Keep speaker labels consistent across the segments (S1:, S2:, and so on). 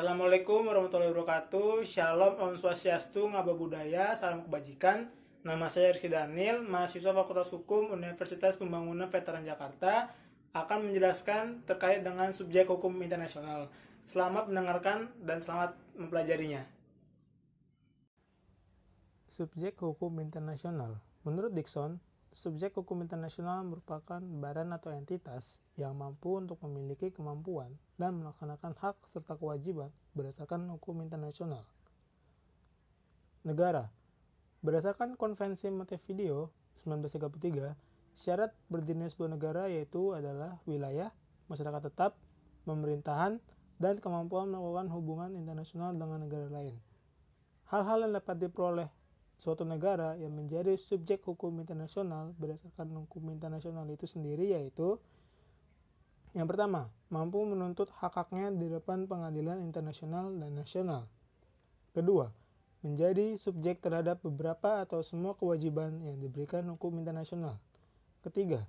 S1: Assalamualaikum warahmatullahi wabarakatuh. Shalom, Om Swastiastu, Ngaba Budaya, salam kebajikan. Nama saya Rizky Daniel, mahasiswa Fakultas Hukum Universitas Pembangunan Veteran Jakarta, akan menjelaskan terkait dengan subjek hukum internasional. Selamat mendengarkan dan selamat mempelajarinya. Subjek hukum internasional. Menurut Dickson, subjek hukum internasional merupakan badan atau entitas yang mampu untuk memiliki kemampuan dan melaksanakan hak serta kewajiban berdasarkan hukum internasional. Negara. Berdasarkan Konvensi Montevideo 1933, syarat berdirinya sebuah negara yaitu adalah wilayah, masyarakat tetap, pemerintahan, dan kemampuan melakukan hubungan internasional dengan negara lain. Hal-hal yang dapat diperoleh suatu negara yang menjadi subjek hukum internasional berdasarkan hukum internasional itu sendiri yaitu yang pertama, mampu menuntut hak-haknya di depan pengadilan internasional dan nasional. Kedua, menjadi subjek terhadap beberapa atau semua kewajiban yang diberikan hukum internasional. Ketiga,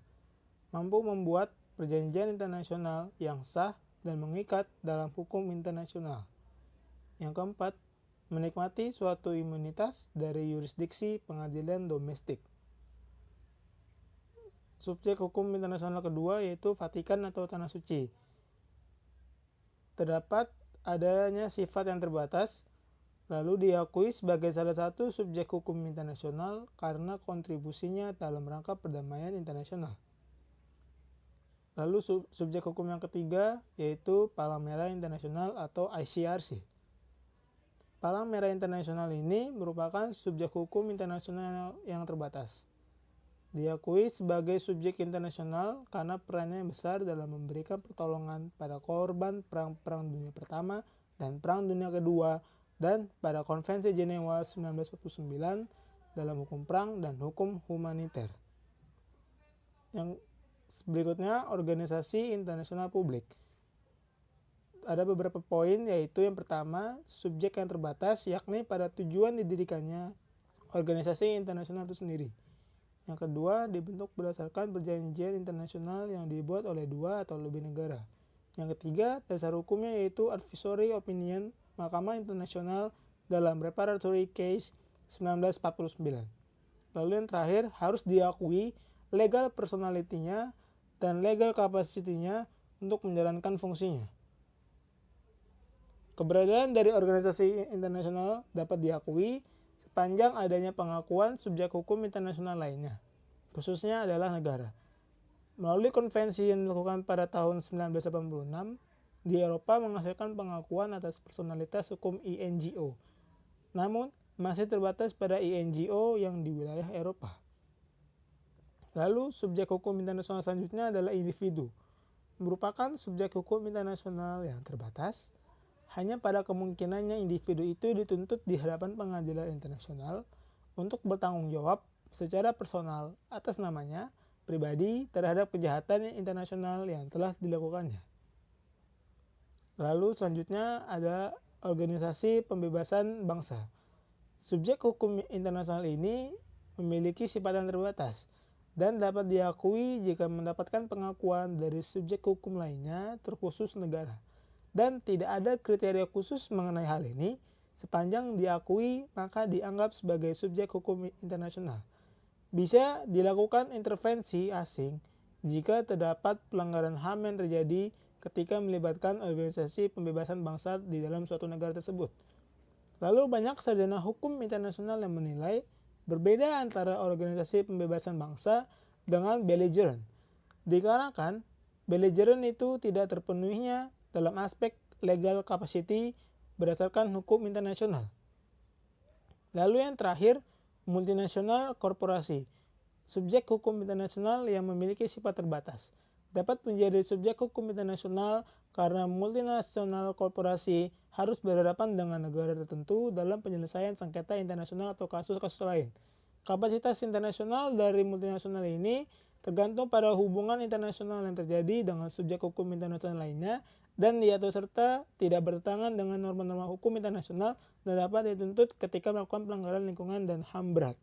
S1: mampu membuat perjanjian internasional yang sah dan mengikat dalam hukum internasional. Yang keempat, menikmati suatu imunitas dari yurisdiksi pengadilan domestik. Subjek hukum internasional kedua yaitu Vatikan atau Tanah Suci. Terdapat adanya sifat yang terbatas, lalu diakui sebagai salah satu subjek hukum internasional karena kontribusinya dalam rangka perdamaian internasional. Lalu subjek hukum yang ketiga yaitu Palang Merah Internasional atau ICRC. Palang Merah Internasional ini merupakan subjek hukum internasional yang terbatas. Diakui sebagai subjek internasional karena perannya besar dalam memberikan pertolongan pada korban Perang Dunia Pertama dan Perang Dunia Kedua dan pada Konvensi Jenewa 1949 dalam hukum perang dan hukum humaniter. Yang berikutnya, organisasi internasional publik. Ada beberapa poin, yaitu yang pertama, subjek yang terbatas, yakni pada tujuan didirikannya organisasi internasional itu sendiri. Yang kedua, dibentuk berdasarkan perjanjian internasional yang dibuat oleh dua atau lebih negara. Yang ketiga, dasar hukumnya yaitu advisory opinion Mahkamah Internasional dalam Reparatory Case 1949. Lalu yang terakhir, harus diakui legal personality-nya dan legal capacity-nya untuk menjalankan fungsinya. Keberadaan dari organisasi internasional dapat diakui sepanjang adanya pengakuan subjek hukum internasional lainnya, khususnya adalah negara. Melalui konvensi yang dilakukan pada tahun 1986, di Eropa menghasilkan pengakuan atas personalitas hukum INGO. Namun, masih terbatas pada INGO yang di wilayah Eropa. Lalu, subjek hukum internasional selanjutnya adalah individu. Merupakan subjek hukum internasional yang terbatas. Hanya pada kemungkinannya individu itu dituntut di hadapan pengadilan internasional untuk bertanggung jawab secara personal atas namanya pribadi terhadap kejahatan internasional yang telah dilakukannya. Lalu selanjutnya ada organisasi pembebasan bangsa. Subjek hukum internasional ini memiliki sifat yang terbatas dan dapat diakui jika mendapatkan pengakuan dari subjek hukum lainnya terkhusus negara. Dan tidak ada kriteria khusus mengenai hal ini, sepanjang diakui maka dianggap sebagai subjek hukum internasional. Bisa dilakukan intervensi asing jika terdapat pelanggaran HAM yang terjadi ketika melibatkan organisasi pembebasan bangsa di dalam suatu negara tersebut. Lalu banyak sarjana hukum internasional yang menilai berbeda antara organisasi pembebasan bangsa dengan belligerent. Dikarenakan belligerent itu tidak terpenuhinya dalam aspek legal capacity berdasarkan hukum internasional. Lalu yang terakhir, multinasional korporasi. Subjek hukum internasional yang memiliki sifat terbatas. Dapat menjadi subjek hukum internasional karena multinasional korporasi harus berhadapan dengan negara tertentu dalam penyelesaian sengketa internasional atau kasus-kasus lain. Kapasitas internasional dari multinasional ini tergantung pada hubungan internasional yang terjadi dengan subjek hukum internasional lainnya dan diatur serta tidak bertentangan dengan norma-norma hukum internasional dan dapat dituntut ketika melakukan pelanggaran lingkungan dan HAM berat.